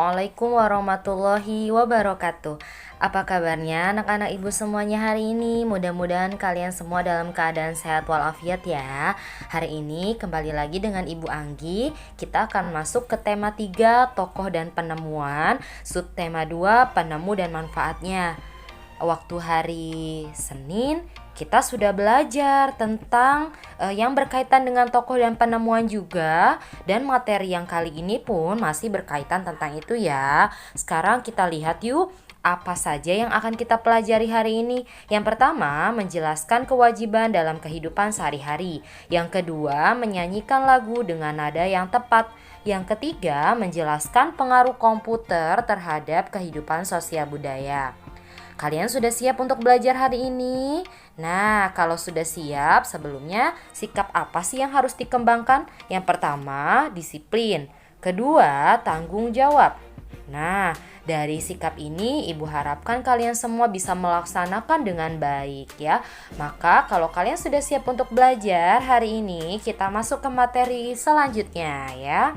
Assalamualaikum warahmatullahi wabarakatuh. Apa kabarnya anak-anak ibu semuanya hari ini? Mudah-mudahan kalian semua dalam keadaan sehat walafiat ya. Hari ini kembali lagi dengan Ibu Anggi. Kita akan masuk ke tema 3, tokoh dan penemuan. Subtema 2, penemu dan manfaatnya. Waktu hari Senin kita sudah belajar tentang yang berkaitan dengan tokoh dan penemuan juga. Dan materi yang kali ini pun masih berkaitan tentang itu ya. Sekarang kita lihat yuk apa saja yang akan kita pelajari hari ini. Yang pertama, menjelaskan kewajiban dalam kehidupan sehari-hari. Yang kedua, menyanyikan lagu dengan nada yang tepat. Yang ketiga, menjelaskan pengaruh komputer terhadap kehidupan sosial budaya. Kalian sudah siap untuk belajar hari ini? Nah, kalau sudah siap, sebelumnya sikap apa sih yang harus dikembangkan? Yang pertama, disiplin. Kedua, tanggung jawab. Nah, dari sikap ini Ibu harapkan kalian semua bisa melaksanakan dengan baik ya. Maka kalau kalian sudah siap untuk belajar, hari ini kita masuk ke materi selanjutnya ya.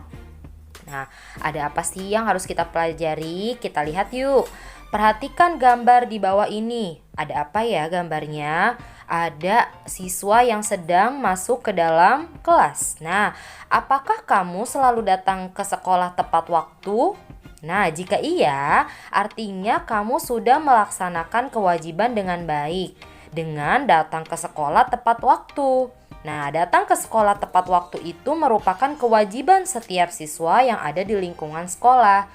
Nah, ada apa sih yang harus kita pelajari? Kita lihat yuk. Perhatikan gambar di bawah ini. Ada apa ya gambarnya? Ada siswa yang sedang masuk ke dalam kelas. Nah, apakah kamu selalu datang ke sekolah tepat waktu? Nah, jika iya, artinya kamu sudah melaksanakan kewajiban dengan baik dengan datang ke sekolah tepat waktu. Nah, datang ke sekolah tepat waktu itu merupakan kewajiban setiap siswa yang ada di lingkungan sekolah.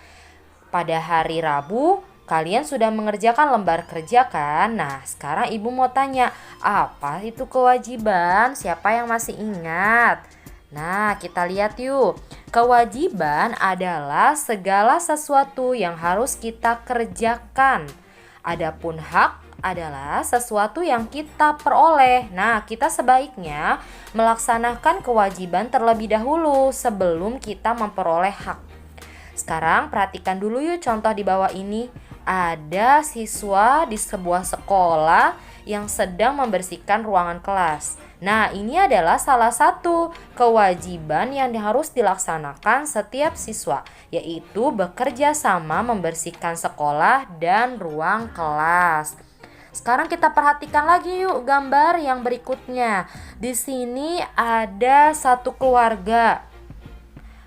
Pada hari Rabu, kalian sudah mengerjakan lembar kerja kan? Nah, sekarang ibu mau tanya, apa itu kewajiban? Siapa yang masih ingat? Nah, kita lihat yuk. Kewajiban adalah segala sesuatu yang harus kita kerjakan. Adapun hak adalah sesuatu yang kita peroleh. Nah, kita sebaiknya melaksanakan kewajiban terlebih dahulu sebelum kita memperoleh hak. Sekarang perhatikan dulu yuk contoh di bawah ini. Ada siswa di sebuah sekolah yang sedang membersihkan ruangan kelas. Nah, ini adalah salah satu kewajiban yang harus dilaksanakan setiap siswa, yaitu bekerja sama membersihkan sekolah dan ruang kelas. Sekarang kita perhatikan lagi yuk gambar yang berikutnya. Di sini ada satu keluarga.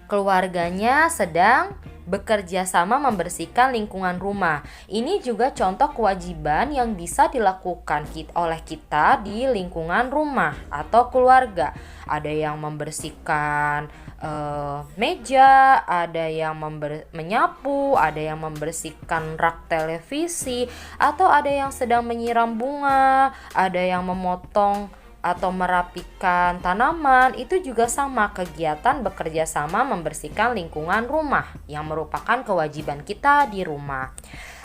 Keluarganya sedang bekerja sama membersihkan lingkungan rumah. Ini juga contoh kewajiban yang bisa dilakukan oleh kita di lingkungan rumah atau keluarga. Ada yang membersihkan meja, ada yang menyapu, ada yang membersihkan rak televisi, atau ada yang sedang menyiram bunga, ada yang memotong atau merapikan tanaman. Itu juga sama, kegiatan bekerja sama membersihkan lingkungan rumah yang merupakan kewajiban kita di rumah.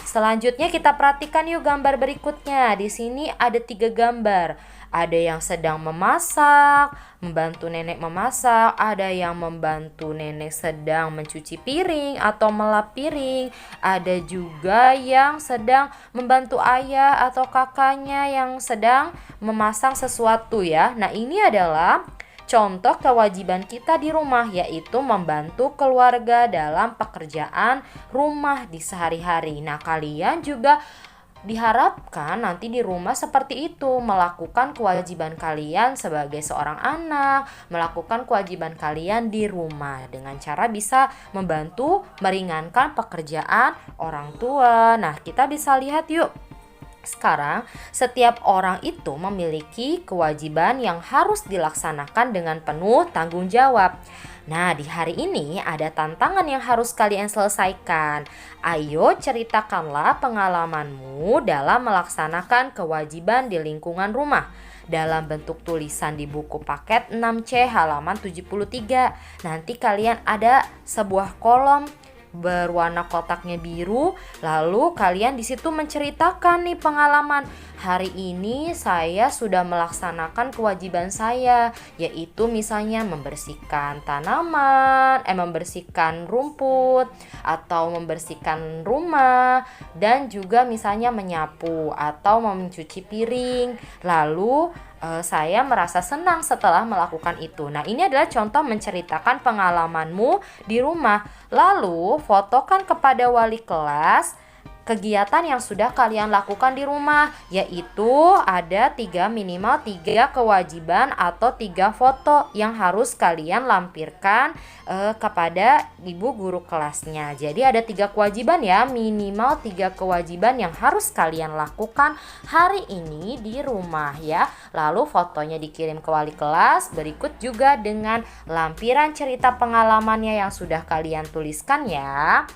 Selanjutnya kita perhatikan yuk gambar berikutnya. Di sini ada 3 gambar. Ada yang sedang memasak, membantu nenek memasak, ada yang membantu nenek sedang mencuci piring atau melap piring, ada juga yang sedang membantu ayah atau kakaknya yang sedang memasang sesuatu ya. Nah, ini adalah contoh kewajiban kita di rumah, yaitu membantu keluarga dalam pekerjaan rumah di sehari-hari. Nah, kalian juga diharapkan nanti di rumah seperti itu, melakukan kewajiban kalian sebagai seorang anak, melakukan kewajiban kalian di rumah dengan cara bisa membantu meringankan pekerjaan orang tua. Nah, kita bisa lihat yuk. Sekarang, setiap orang itu memiliki kewajiban yang harus dilaksanakan dengan penuh tanggung jawab. Nah, di hari ini ada tantangan yang harus kalian selesaikan. Ayo ceritakanlah pengalamanmu dalam melaksanakan kewajiban di lingkungan rumah dalam bentuk tulisan di buku paket 6C halaman 73. Nanti kalian ada sebuah kolom berwarna kotaknya biru, lalu kalian di situ menceritakan nih pengalaman. Hari ini saya sudah melaksanakan kewajiban saya, yaitu misalnya membersihkan tanaman, membersihkan rumput atau membersihkan rumah, dan juga misalnya menyapu atau mencuci piring. Lalu Saya merasa senang setelah melakukan itu. Nah, ini adalah contoh menceritakan pengalamanmu di rumah. Lalu, fotokan kepada wali kelas kegiatan yang sudah kalian lakukan di rumah, yaitu ada minimal 3 kewajiban atau 3 foto yang harus kalian lampirkan kepada ibu guru kelasnya. Jadi ada 3 kewajiban ya, minimal 3 kewajiban yang harus kalian lakukan hari ini di rumah ya. Lalu fotonya dikirim ke wali kelas, berikut juga dengan lampiran cerita pengalamannya yang sudah kalian tuliskan ya.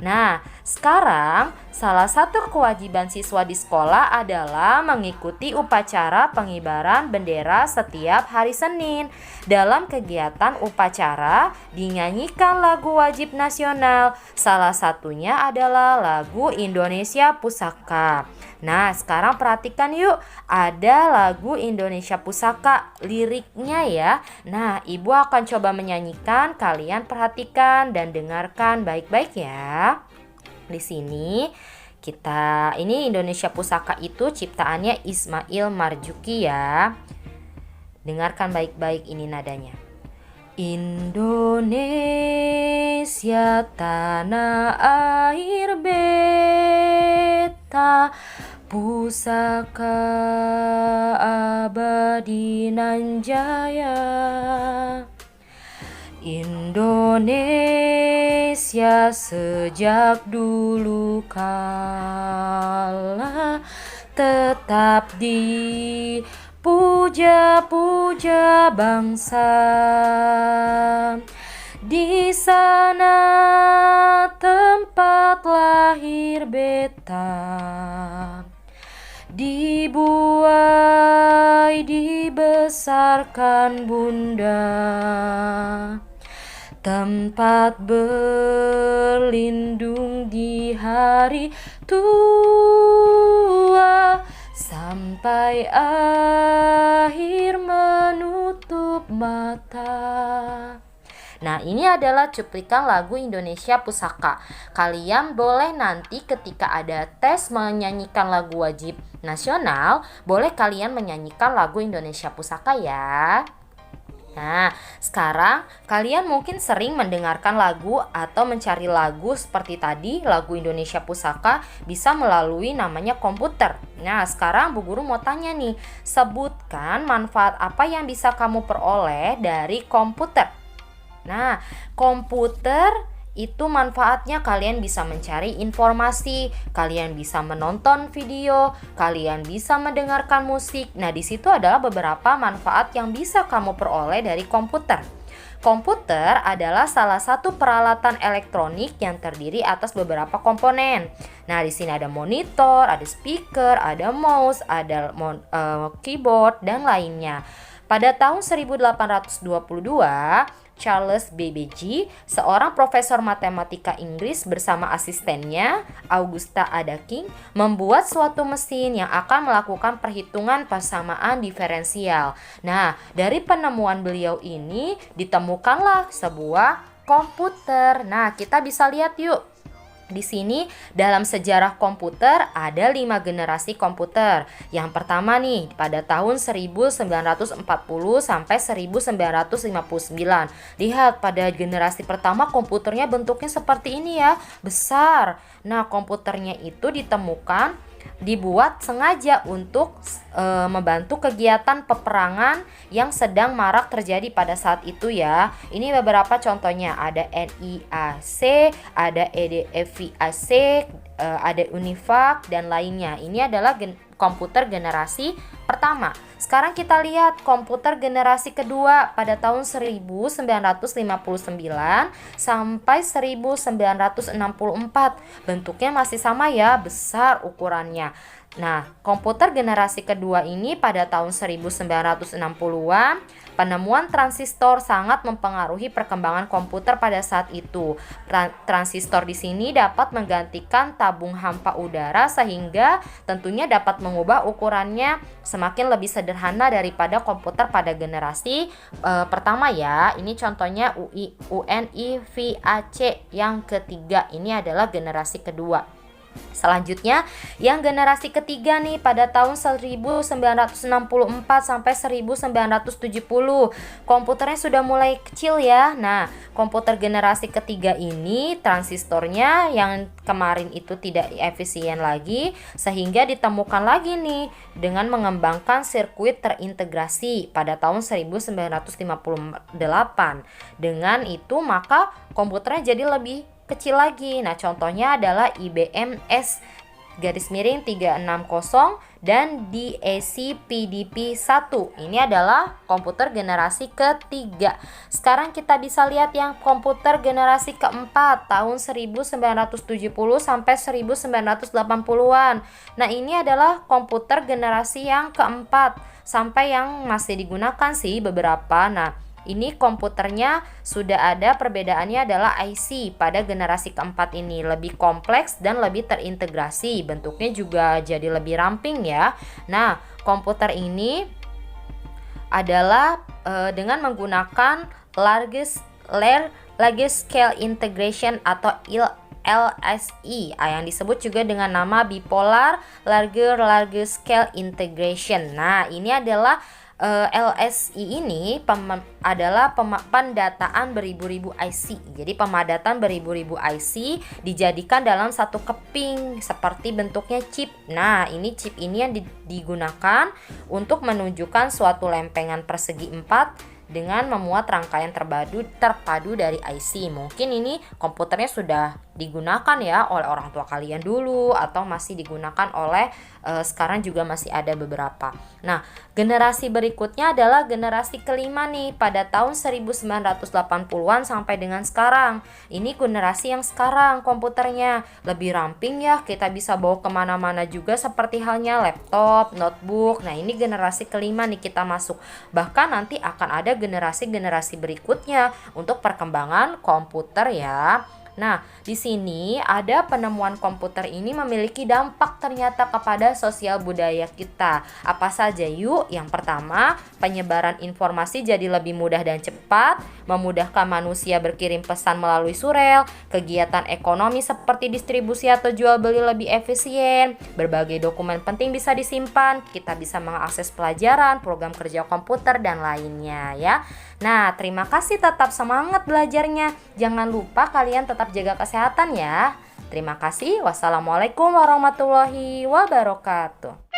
Nah, sekarang salah satu kewajiban siswa di sekolah adalah mengikuti upacara pengibaran bendera setiap hari Senin. Dalam kegiatan upacara dinyanyikan lagu wajib nasional. Salah satunya adalah lagu Indonesia Pusaka. Nah, sekarang perhatikan yuk, ada lagu Indonesia Pusaka, liriknya ya. Nah, Ibu akan coba menyanyikan, kalian perhatikan dan dengarkan baik-baik ya. Di sini ini Indonesia Pusaka itu ciptaannya Ismail Marzuki ya. Dengarkan baik-baik ini nadanya. Indonesia tanah air beta, pusaka abadi nan jaya. Indonesia sejak dulu kala tetap dipuja-puja bangsa. Di sana tempat lahir beta, dibuai dibesarkan bunda, tempat berlindung di hari tua, sampai akhir menutup mata. Nah, ini adalah cuplikan lagu Indonesia Pusaka. Kalian boleh nanti ketika ada tes menyanyikan lagu wajib nasional, boleh kalian menyanyikan lagu Indonesia Pusaka ya. Nah, sekarang kalian mungkin sering mendengarkan lagu atau mencari lagu seperti tadi, lagu Indonesia Pusaka bisa melalui namanya komputer. Nah, sekarang Bu Guru mau tanya nih, sebutkan manfaat apa yang bisa kamu peroleh dari komputer. Nah, komputer itu manfaatnya kalian bisa mencari informasi, kalian bisa menonton video, kalian bisa mendengarkan musik. Nah, di situ adalah beberapa manfaat yang bisa kamu peroleh dari komputer. Komputer adalah salah satu peralatan elektronik yang terdiri atas beberapa komponen. Nah, di sini ada monitor, ada speaker, ada mouse, ada keyboard dan lainnya. Pada tahun 1822, Charles Babbage, seorang profesor matematika Inggris bersama asistennya, Augusta Ada King, membuat suatu mesin yang akan melakukan perhitungan persamaan diferensial. Nah, dari penemuan beliau ini ditemukanlah sebuah komputer. Nah, kita bisa lihat yuk. Di sini dalam sejarah komputer ada 5 generasi komputer. Yang pertama nih pada tahun 1940 sampai 1959. Lihat pada generasi pertama komputernya bentuknya seperti ini ya, besar. Nah, komputernya itu dibuat sengaja untuk membantu kegiatan peperangan yang sedang marak terjadi pada saat itu ya. Ini beberapa contohnya, ada NIAC, ada EDFIAC, ada UNIVAC dan lainnya. Ini adalah komputer generasi pertama. Sekarang kita lihat komputer generasi kedua pada tahun 1959 sampai 1964. Bentuknya masih sama ya, besar ukurannya. Nah, komputer generasi kedua ini pada tahun 1960-an, penemuan transistor sangat mempengaruhi perkembangan komputer pada saat itu. Transistor di sini dapat menggantikan tabung hampa udara sehingga tentunya dapat mengubah ukurannya semakin lebih sederhana daripada komputer pada generasi pertama ya. Ini contohnya UNIVAC yang ketiga. Ini adalah generasi kedua. Selanjutnya, yang generasi ketiga nih pada tahun 1964 sampai 1970. Komputernya sudah mulai kecil ya. Nah, komputer generasi ketiga ini transistornya yang kemarin itu tidak efisien lagi, sehingga ditemukan lagi nih dengan mengembangkan sirkuit terintegrasi pada tahun 1958. Dengan itu maka komputernya jadi lebih kecil lagi. Nah, contohnya adalah IBM S-360 dan DAC PDP-1. Ini adalah komputer generasi ketiga. Sekarang kita bisa lihat yang komputer generasi keempat tahun 1970 sampai 1980-an. Nah, ini adalah komputer generasi yang keempat sampai yang masih digunakan sih beberapa. Nah, ini komputernya sudah ada, perbedaannya adalah IC pada generasi keempat ini lebih kompleks dan lebih terintegrasi. Bentuknya juga jadi lebih ramping ya. Nah, komputer ini adalah dengan menggunakan large scale integration atau LSI yang disebut juga dengan nama bipolar large scale integration. Nah, ini adalah LSI ini adalah pendataan beribu-ribu IC. Jadi pemadatan beribu-ribu IC dijadikan dalam satu keping seperti bentuknya chip. Nah, ini chip ini yang digunakan untuk menunjukkan suatu lempengan persegi 4 dengan memuat rangkaian terpadu dari IC. Mungkin ini komputernya sudah digunakan ya oleh orang tua kalian dulu, atau masih digunakan oleh sekarang juga masih ada beberapa. Nah, generasi berikutnya adalah generasi kelima nih pada tahun 1980-an sampai dengan sekarang. Ini generasi yang sekarang komputernya lebih ramping ya, kita bisa bawa kemana-mana juga seperti halnya laptop, notebook. Nah, ini generasi kelima nih kita masuk. Bahkan nanti akan ada generasi-generasi berikutnya untuk perkembangan komputer ya. Nah, di sini ada penemuan komputer ini memiliki dampak ternyata kepada sosial budaya kita. Apa saja yuk? Yang pertama, penyebaran informasi jadi lebih mudah dan cepat, memudahkan manusia berkirim pesan melalui surel, kegiatan ekonomi seperti distribusi atau jual beli lebih efisien, berbagai dokumen penting bisa disimpan, kita bisa mengakses pelajaran, program kerja komputer, dan lainnya ya. Nah, terima kasih, tetap semangat belajarnya. Jangan lupa kalian tetap jaga kesehatan ya. Terima kasih. Wassalamualaikum warahmatullahi wabarakatuh.